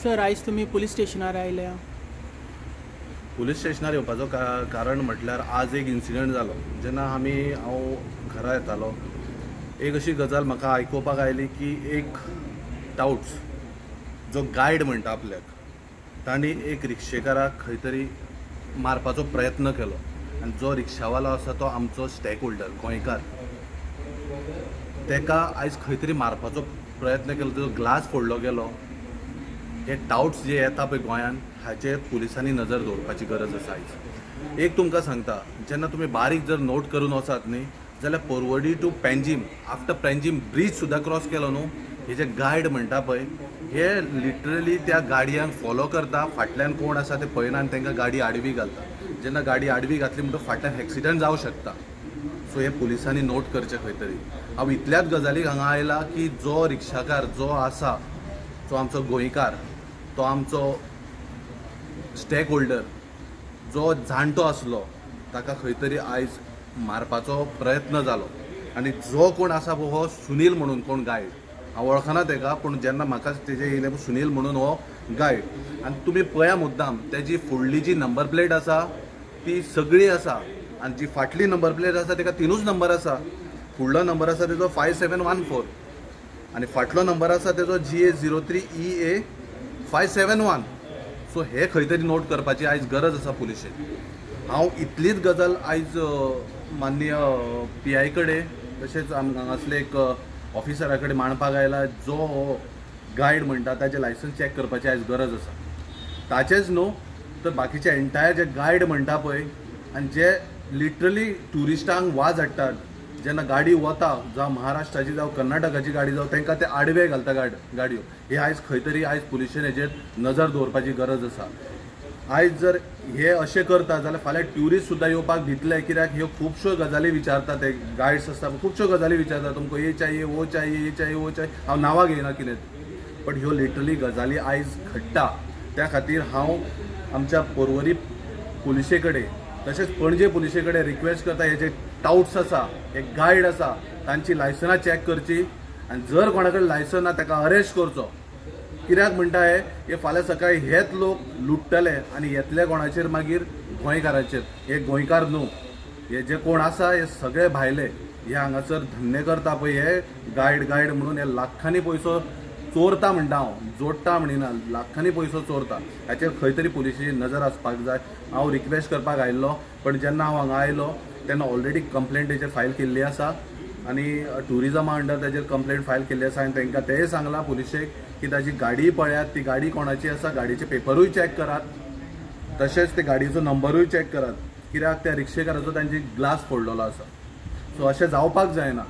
Sir आयज तुम्ही police स्टेशनार आयल्या. पुलीस स्टेशनार येवपाचो कारण म्हटल्यार आज एक इन्सिडंट जालो. जेन्ना हांव घरा येतालो एक अशी गजाल म्हाका आयकुपाक आयली की एक टाउट्स जो गायड म्हणटा आपल्याक तांणी एक रिक्षेकाराक खंय तरी मारपाचो प्रयत्न केलो आनी जो रिक्षावालो आसा तो आमचो स्टेक होल्डर गोंयकार तेका आयज खंय तरी मारपाचो प्रयत्न केलो. तेजो ग्लास फोडलो गेलो. हे टाउट्स जे येता पळय गोंयान हाचेर पुलिसांनी नजर दवरपाची गरज आसा. आयज एक तुमकां सांगता, जेन्ना तुमी बारीक जर नोट करून वचात न्ही जाल्यार पर्वडी to Panjim after Panjim bridge सुद्दां क्रॉस केलो न्हू, हे जे गायड म्हणटा पळय हे लिटरली त्या गाडयांक फॉलो करता. फाटल्यान कोण आसा ते पळयना आनी तांकां गाडी आडवी घालता. जेन्ना गाडी आडवी घातली म्हणटच फाटल्यान एक्सिडंट जावं शकता. सो हे पुलिसांनी नोट करचें खंय तरी. हांव इतल्याच गजालीक हांगा आयला की जो रिक्षाकार जो आसा जो आमचो गोंयकार, तो आमचो स्टेक होल्डर जो जाणटो आसलो ताका खंय तरी आयज मारपाचो प्रयत्न जालो. आनी जो कोण आसा पळय हो सुनील म्हणून कोण गायड, हांव वळखना ताका, पूण जेन्ना म्हाका तेजे येयलें सुनील म्हणून हो गायड. आनी तुमी पळया मुद्दाम तेजी फुडली जी नंबर प्लेट आसा ती सगळी आसा आनी जी फाटली नंबर प्लेट आसा ताका 3च नंबर आसा. फुडलो नंबर आसा तेजो 5714 आनी फाटलो नंबर आसा तेजो GA03EA 571. सो हे खंय तरी नोट करपाची आयज गरज आसा पुलिशेक. हांव इतलीच गजाल आयज माननीय PI कडेन तशेंच हांगासले एक ऑफिसरा कडेन मांडपाक आयला. जो गायड म्हणटा ताचें लायसन्स चॅक करपाची आयज गरज आसा. ताचेंच न्हू तर बाकीचे एंटायर जे गायड म्हणटा पळय आनी जे लिटरली ट्युरिस्टांक वाज हाडटात, जेन्ना गाडी वता जावं महाराष्ट्राची जावं कर्नाटकाची गाडी जावं तांकां ते आडवे घालता गाडयो. हे आयज खंय तरी आयज पुलिशेन हेजेर नजर दवरपाची गरज आसा. आयज जर हे अशें करता जाल्यार फाल्यां ट्युरिस्ट सुद्दां येवपाक भितले. कित्याक ह्यो खुबश्यो गजाली विचारता ते गायड्स आसता खुबश्यो गजाली विचारता. तुमकां ये चाहिए वो चाहिए ये चाहिए वो चाहिए. हांव नांवां घेयना कितें, बट ह्यो लिटरली गजाली आयज घडटा. त्या खातीर हांव आमच्या पर्वरी पुलिशे कडेन तशेंच पणजे पुलिशे कडेन रिक्वेस्ट करता, हे जे टाउट्स आसा हे गायड आसा तांची लायसनां चॅक करची आनी जर कोणा कडेन लायसन ना ताका अरेस्ट करचो. कित्याक म्हणटा हे फाल्यां सकाळी हेच लोक लुट्टले आनी येतले कोणाचेर मागीर गोंयकाराचेर. हे गोंयकार न्हू, हे जे कोण आसा हे सगळे भायले. हे हांगासर धन्य करता पळय हे गायड म्हणून हे लाखांनी पयसो चोरता म्हणटा. हांव जोडटा म्हणिना, लाखांनी पयसो चोरता. हाचेर खंय तरी पुलिशेची नजर आसपाक जाय. हांव रिक्वेस्ट करपाक आयिल्लो, पण जेन्ना हांव हांगा आयलो तेन्ना ऑलरेडी कंप्लेंट तेचेर फायल केल्ली आसा आनी ट्युरिजमा अंडर तेचेर कंप्लेंट फायल केल्ली आसा. आनी तांकां तेंय सांगलां पुलिशेक की ताची गाडी पळयात, ती गाडी कोणाची आसा, गाडयेचे पेपरूय चॅक करात, तशेंच ते गाडयेचो नंबरूय चॅक करात. कित्याक त्या रिक्षेकाराचो तांची ग्लास फोडलेलो आसा. सो अशें जावपाक जायना.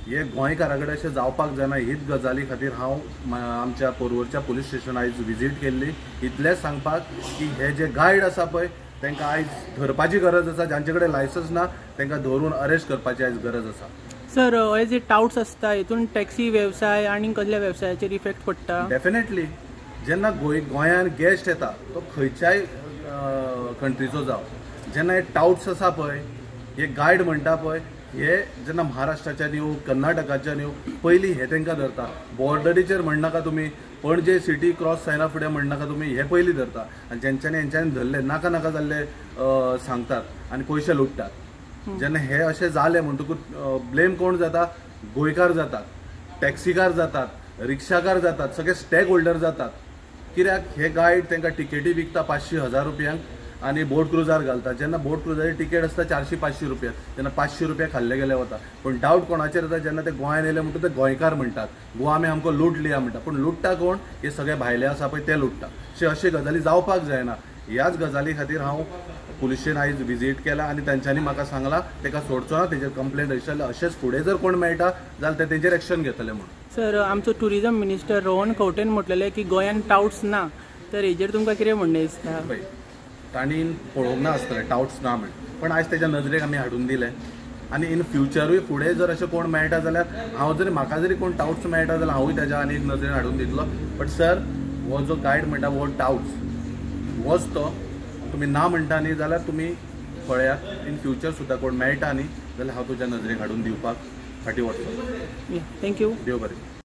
हे गोंयकारा कडेन अशें जावपाक जायना. हीच गजाली खातीर हांव आमच्या पर्वरच्या पुलीस स्टेशन आयज विजीट केल्ली. इतलेंच सांगपाक की हे जे गायड आसा पळय तांकां आयज धरपाची गरज आसा. जांचे कडेन लायसन्स ना तांकां धरून अरेस्ट करपाची आयज गरज आसा. सर हे जे टाउट्स आसता हितून टॅक्सी वेवसाय आनी कसल्या वेवसायाचेर इफेक्ट पडटा? डेफिनेटली. जेन्ना गोंयान गेस्ट येता तो खंयच्याय कंट्रीचो जावं, जेन्ना हे टाउट्स आसा पळय हे गायड म्हणटा पळय हे जेन्ना महाराष्ट्राच्यान येवं कर्नाटकाच्यान येवं पयलीं हे तांकां धरता. बॉर्डरीचेर म्हणनाका तुमी, पणजे सिटी क्रॉस जायना फुडें म्हणनाका तुमी, हे पयलीं धरता. आनी हेंच्यांनी धरले नाका जाल्ले सांगतात आनी पयशे लुटतात. जेन्ना हे अशें जालें म्हणटकूच ब्लेम कोण जाता? गोंयकार जातात, टॅक्सीकार जातात, रिक्षाकार जातात, सगळे स्टेक होल्डर जातात. कित्याक हे गायड तांकां टिकेटी विकता 500-1000 रुपयांक आनी बोट क्रुजार घालता. जेन्ना बोट क्रुजाची टिकेट आसता 400-500 रुपया, तेन्ना 500 रुपया खाल्ले गेले वता. पूण डावट कोणाचेर येता? जेन्ना ते गोंयान येयले म्हणटा ते गोंयकार म्हणटात गोवा आमी आमकां लूट लिया म्हणटा. पूण लुट्टा कोण? हे सगळे भायले आसा पळय ते लुट्टा. अशे गजाली जावपाक जायना. ह्याच गजाली खातीर हांव पुलिशेन आयज विजीट केला आनी तांच्यांनी म्हाका सांगलां ताका सोडचो ना, तेजेर कंप्लेंट रजिस्टर. अशेंच फुडें जर कोण मेळटा जाल्यार ते तेजेर एक्शन घेतले म्हणून. सर आमचो ट्युरिजम मिनिस्टर रोहन खंवटेन म्हटलेलें की गोंयान टाउट्स ना, तर हेजेर तुमकां कितें म्हणणें दिसता? पळय तांणी पळोवंक ना आसतलें टाउट्स ना म्हण, पण आयज तेज्या नजरेक आमी हाडून दिले. आनी इन फ्युचरूय फुडें जर अशें कोण मेळटा जाल्यार हांव जरी म्हाका जरी कोण टाउट्स मेळटा जाल्यार हांवूय तेज्या आनी एक नजरेन हाडून दितलो. बट सर हो जो गायड म्हणटा हो टाउट्स होच तो. तुमी ना म्हणटा न्ही जाल्यार तुमी पळयात इन फ्युचर सुद्दां कोण मेळटा न्ही जाल्यार हांव तुज्या नजरेक हाडून दिवपाक फाटीं वचतलो. थँक्यू. देव बरें.